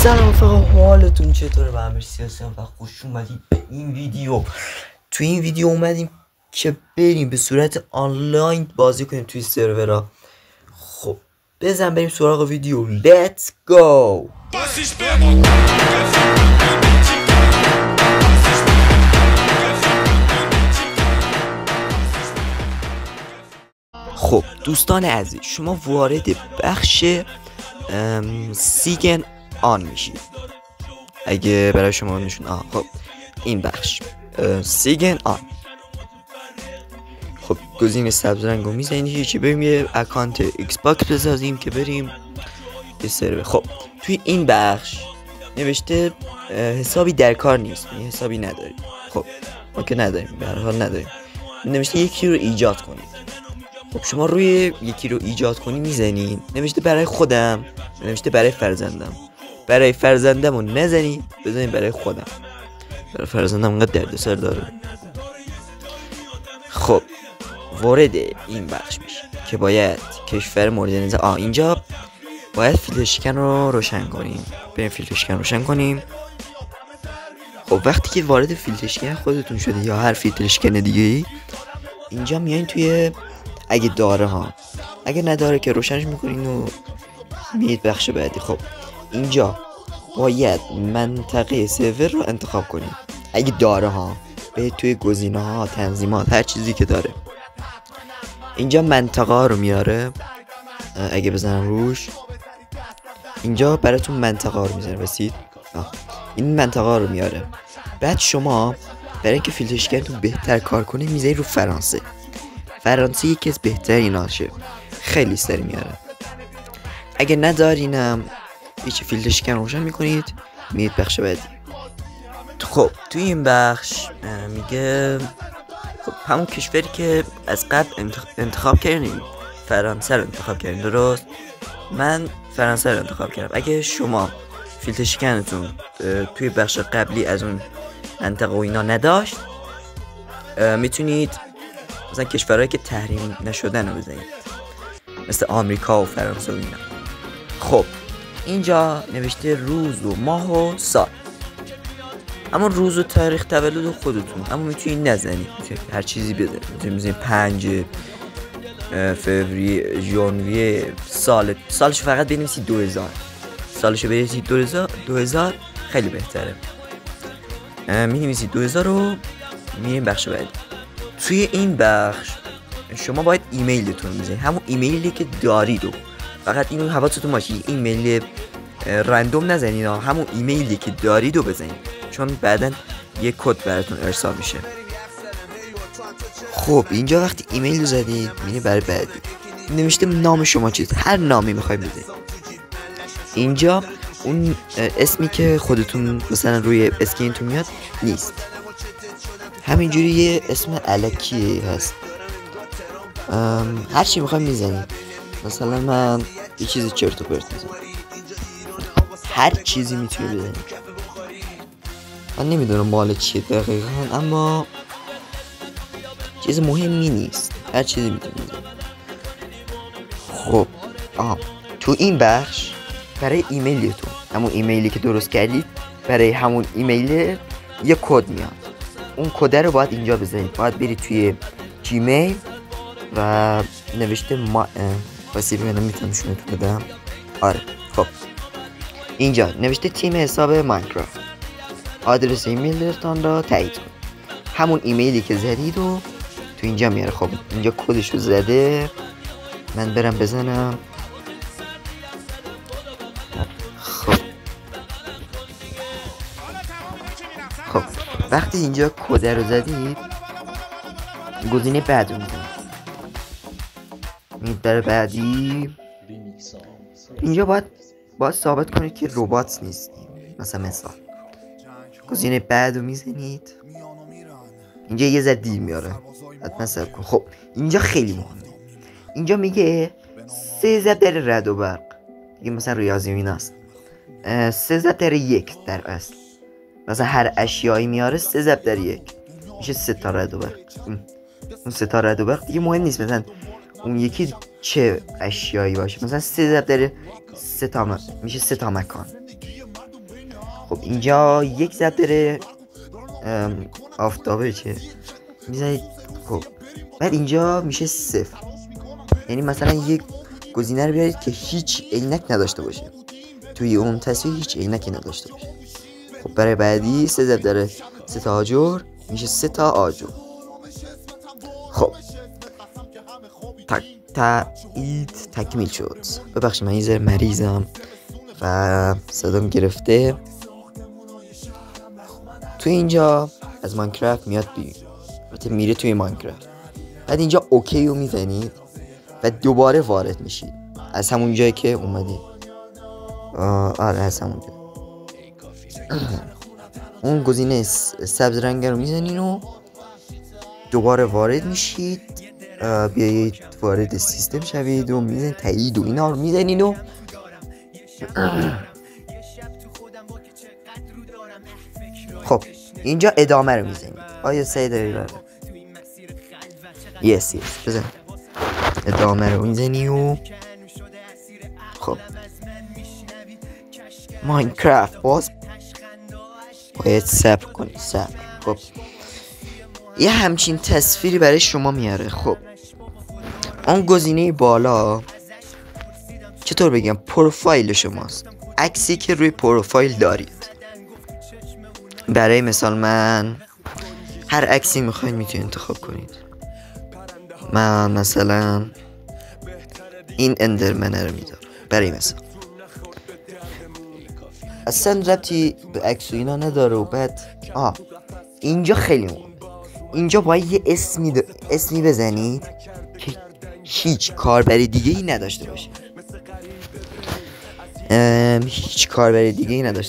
سلام رفقا، حالتون چطوره؟ به همه سیاسی و خوش اومدید به این ویدیو. تو این ویدیو اومدیم که بریم به صورت آنلاین بازی کنیم توی سرورها. خب بزن بریم سراغ ویدیو. Let's go. خب دوستان عزیز، شما وارد بخش سیگن آن میشید. اگه برای شما نشون خب این بخش سیگن آن. خب گزینه سبز رنگو میزنید که بریم یه اکانت ایکس باکس بسازیم که بریم یه سرور. خب توی این بخش نوشته حسابی در کار نیست، یه حسابی نداریم. خب ما که نداریم، به هر حال نداریم. نوشته یکی رو ایجاد کنید. خب شما روی یکی رو ایجاد کنی میزنید. نوشته برای خودم، نوشته برای فرزندم. برای فرزندم رو نزنید، بزنید برای خودم. برای فرزندم انقدر دردسر داره. خب وارد این بخش میشه که باید کشور مورد نظر اینجا باید فیلتر شکن رو روشن کنیم. بریم فیلتر شکن روشن کنیم. خب وقتی که وارد فیلتر شکن خودتون شده یا هر فیلتر شکن دیگه ای، اینجا میایین توی اگه داره ها، اگه نداره که روشنش میکنین و میید بخش بعدی. خب اینجا باید منطقه سرور رو انتخاب کنید. اگه داره ها، به توی گزینه ها، تنظیمات، هر چیزی که داره اینجا منطقه ها رو میاره. اگه بزنم روش اینجا براتون منطقه ها رو میذاره. بسید این منطقه ها رو میاره. بعد شما برای اینکه فیلتر شکنتون بهتر کار کنه میذاری رو فرانسه. فرانسه یکی از بهترین هاشه، خیلی سری میاره. اگه ندارینم هیچ فیلتر شکن روشن میکنید، میرید بخش بعدی. خب توی این بخش میگه خب همون کشوری که از قبل انتخاب کردیم فرانسه رو انتخاب کردیم، درست؟ من فرانسه رو انتخاب کردم. اگه شما فیلتر شکنتون توی بخش قبلی از اون منطقه و اینا نداشت، میتونید مثلا کشورهایی که تحریم نشدن رو بزنید، مثل آمریکا و فرانسه و اینا. خب اینجا نوشته روز و ماه و سال، اما روز و تاریخ تولد خودتون، اما میتونید نزنید، میتونید هر چیزی بزنید. میتونید 5 فوریه، ژانویه، سالش فقط بنویسید 2000. سالشو بنویسید 2000 خیلی بهتره. مینویسید 2000 رو میریم بخش بعدی. توی این بخش شما باید ایمیلتون بزنید، همون ایمیلی که دارید و فقط اینو حواستون باشه ایمیل رندوم نزنید، همون ایمیلی که دارید رو بزنید، چون بعدن یه کد براتون ارسال میشه. خب اینجا وقتی ایمیل رو زدید میرید برای بعدی. نوشته نام شما چیست، هر نامی میخواید بزنید. اینجا اون اسمی که خودتون مثلا روی اسکرینتون میاد نیست، همینجوری یه اسم الکی هست. هر چی میخوایم میزنید. مثلا من یه چیزی چرت و پرت میزنم، هر چیزی میتونی بزنید. من نمیدونم مال چیه دقیقا، اما چیز مهمی نیست، هر چیزی میتونی بزنید. خب تو این بخش برای ایمیلتون، همون ایمیلی که درست کردید، برای همون ایمیل یه کد میاد. اون کد رو باید اینجا بزنید. باید برید توی جیمیل و نوشته واسه ببینم میتونم نشونتون بدم. آره خب اینجا نوشته تیم حساب ماینکرافت. آدرس ایمیلتون رو تایید کنید. همون ایمیلی که زدید و تو اینجا میاره. خب اینجا کدش رو زده، من برم بزنم. خب وقتی اینجا کد رو زدید گزینه بعد رو میزنید، میرید برای بعدی. اینجا باید ثابت کنید که ربات نیستید. مثلا گزینه بعد رو میزنید. اینجا یه ذره دیر میاره، حتما صبر کن. خب اینجا خیلی مهمه. اینجا میگه 3 ضرب در رعد و برق، دیگه مثلا ریاضی و ایناست. 3 ضرب در 1 در اصل، مثلا هر اشیایی میاره 3 ضرب در 1 میشه 3 تا رعد و برق. اون 3 تا رعد و برق دیگه مهم نیست مثلا اون یکی چه اشیایی باشه. مثلا 3 ضرب در 3 تا میشه 3 تا مکان. خب اینجا یک ضرب داره آفتابه چه میزنید. خب بعد اینجا میشه 0. یعنی مثلا یک گزینه رو بیارید که هیچ عینک نداشته باشه، توی اون تصویر هیچ عینکی نداشته باشه. خب برای بعدی 3 ضرب داره 3 تا آجر میشه 3 تا آجر. خب تایید تکمیل شد. ببخشید من یه ذره مریضم و صدام گرفته. توی اینجا از ماینکرافت میاد بیرون، میره توی ماینکرافت. بعد اینجا اوکی رو میزنید و دوباره وارد میشید از همون جایی که اومدید. آره از همون جایی. اون گزینه سبز رنگ رو میزنین و دوباره وارد میشید. بیایید وارد سیستم شوید و میزنید تایید و اینا رو میزنین و خب اینجا ادامه رو میزنید. آیا 3 دقیقه یس بزن ادامه رو میزنی و خب ماینکرافت باید صبر کنی. خب یه همچین تصویری برای شما میاره. خب اون گزینه بالا چطور بگم پروفایل شماست، عکسی که روی پروفایل دارید. برای مثال من هر عکسی میخواید میتونید انتخاب کنید. من مثلا این اندرمنه رو میذارم برای مثال، اصلا ربطی به عکس و اینا نداره. و بعد اینجا خیلی مهم، اینجا باید یه اسمی بزنید که هیچ کاربری دیگه ای نداشته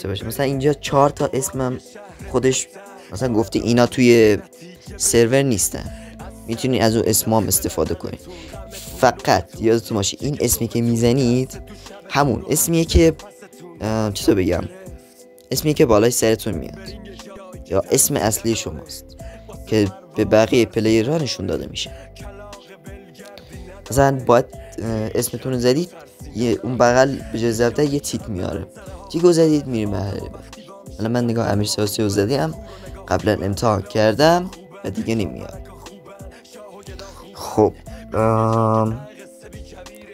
باشه. مثلا اینجا 4 تا اسمم خودش مثلا گفته اینا توی سرور نیستن، میتونی از اون اسمام استفاده کنید. فقط یادتون باشه این اسمی که میزنید همون اسمیه که چطور بگم، اسمی که بالای سرتون میاد یا اسم اصلی شماست که به بقیه پلیرها نشون داده میشه. مثلا باید اسمتون رو زدید اون بغل به جای ضربه یه تیک میاره، تیکو زدید میریم مرحله بعد. حالا من نگاه امیر سیاسی رو زدیم، قبلا امتحان کردم و دیگه نمیاد. خب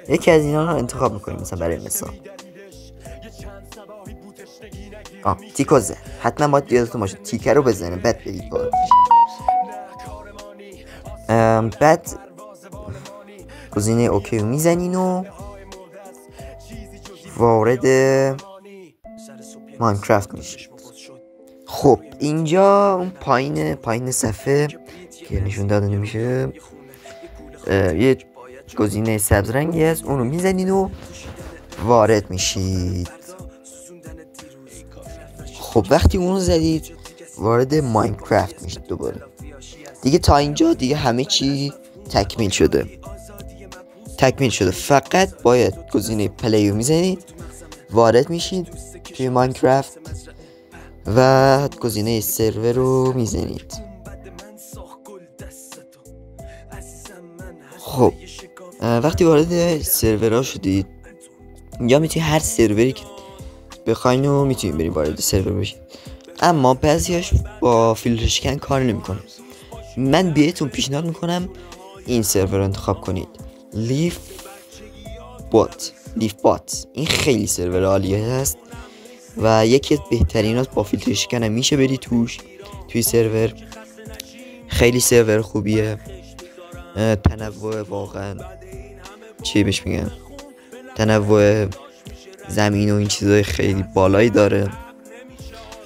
یکی از اینا رو انتخاب میکنیم. مثلا برای مثال تیکو زد، حتما باید یادتون باشه تیکه رو بزنه بعد برید وارد. بعد گزینه اوکی رو میزنین و وارد ماینکرافت میشه. خب اینجا اون پایین صفحه که نشون داده نمیشه یه گزینه سبز رنگی هست، اون رو میزنین و وارد میشید. خب وقتی اون رو زدید وارد ماینکرافت میشید دوباره. دیگه تا اینجا دیگه همه چی تکمیل شده. فقط باید گزینه پلی رو میزنید، وارد میشید توی ماینکرافت و گزینه سرور رو میزنید. خب وقتی وارد سرورها شدید یا میتونید هر سروری که بخواین رو میتونید برید وارد سرور بشید، اما بعضیاش با فیلتر شکن کار نمیکنه. من بهتون پیشنهاد میکنم این سرور رو انتخاب کنید، لیف بات. این خیلی سرور عالیه هست و یکی از بهترینات، با فیلتر شکن هم میشه بری توی سرور. خیلی سرور خوبیه، تنوع واقعا چی بهش میگن، تنوع زمین و این چیزای خیلی بالایی داره.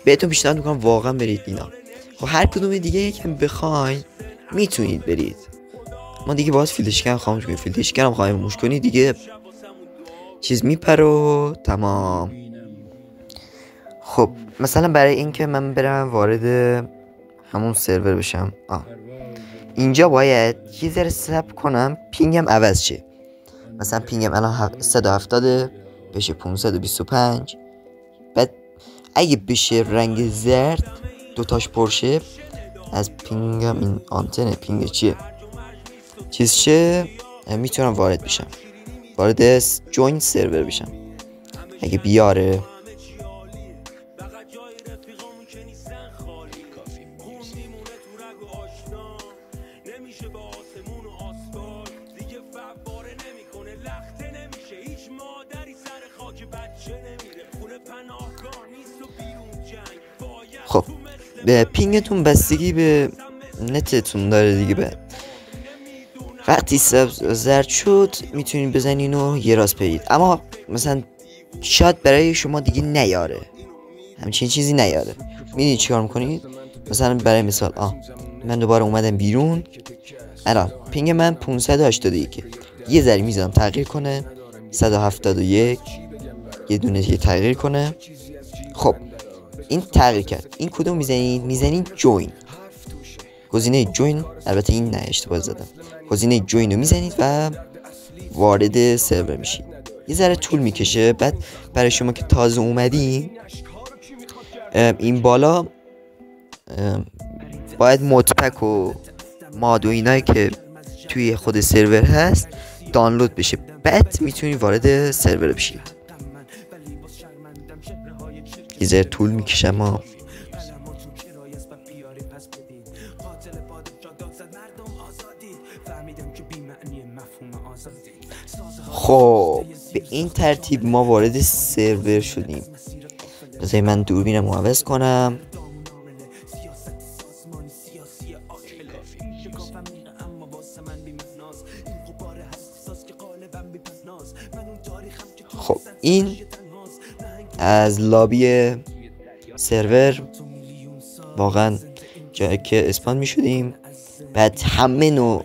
بهتون پیشنهاد میکنم واقعا برید اینا. خب هر کدوم دیگه یکم بخواین میتونید برید. ما دیگه باید فیلتر شکن خاموش کنیم، فیلتر شکن هم خاموش کنی دیگه چیز میپره و تمام. خب مثلا برای این که من برم وارد همون سرور بشم، اینجا باید یه ذره صبر کنم پینگم عوض شه. مثلا پینگم الان 170 بشه 525. بعد اگه بشه رنگ زرد دوتاش پرشه از پینگم، این آنتن پینگ چیز شه، میتونم وارد بشم، وارد جوین سرور بشم اگه بیاره. خب به پینگتون بستگی به نتتون داره دیگه. به وقتی زرد شد میتونید بزنین و یه راست برید، اما مثلا شاید برای شما دیگه نیاره، همچین چیزی نیاره. میدونید چیکار میکنید؟ مثلا برای مثال من دوباره اومدم بیرون، الان پینگ من 581، یه ذره میذارم تغییر کنه 171، یه دونه دیگه تغییر کنه. خب این تغییر کرد. این کدوم میزنید جوین، گزینه جوین، البته این نه اشتباه زدم، گزینه جوین رو میزنید و وارد سرور میشید. یه ذره طول میکشه. بعد برای شما که تازه اومدین این بالا باید مودپک و ماد و اینایی که توی خود سرور هست دانلود بشه، بعد میتونید وارد سرور بشید. یه ذره طول میکشه ما. خب به این ترتیب ما وارد سرور شدیم. بذارید من دوربینم رو عوض کنم. خب این از لابی سرور واقعا جایی که اسپان می شدیم. بعد همه نوع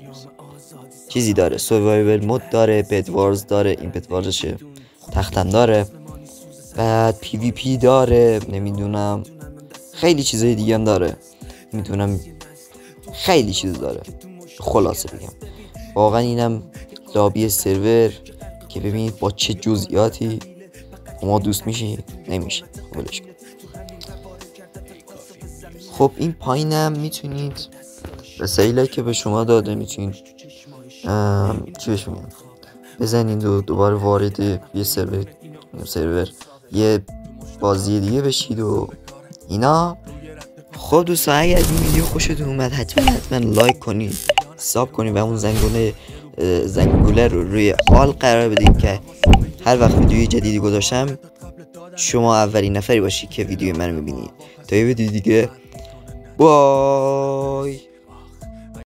چیزی داره، سروایور مود داره، بدوارز داره، این بدوارزشه، تختم داره، بعد پی وی پی داره، نمیدونم خیلی چیزای دیگه هم داره، میدونم خیلی چیز داره. خلاصه بگم واقعا اینم لابی سرور که ببینید با چه جزئیاتی ما دوست میشی نمیشه ولش کن. خب این پایینم میتونید رسایلی که به شما داده میتونید چی بهش میگن بزنید و دوباره وارد یه سرور یه بازی دیگه بشید و اینا. خب دوستان اگر از این ویدیو خوشتون اومد حتما لایک کنید، ساب کنید و اون زنگوله رو روی آل قرار بدید که هر وقت ویدیوی جدیدی گذاشتم شما اولین نفری باشید که ویدیو منو میبینید. تا یه ویدیو دیگه، بای.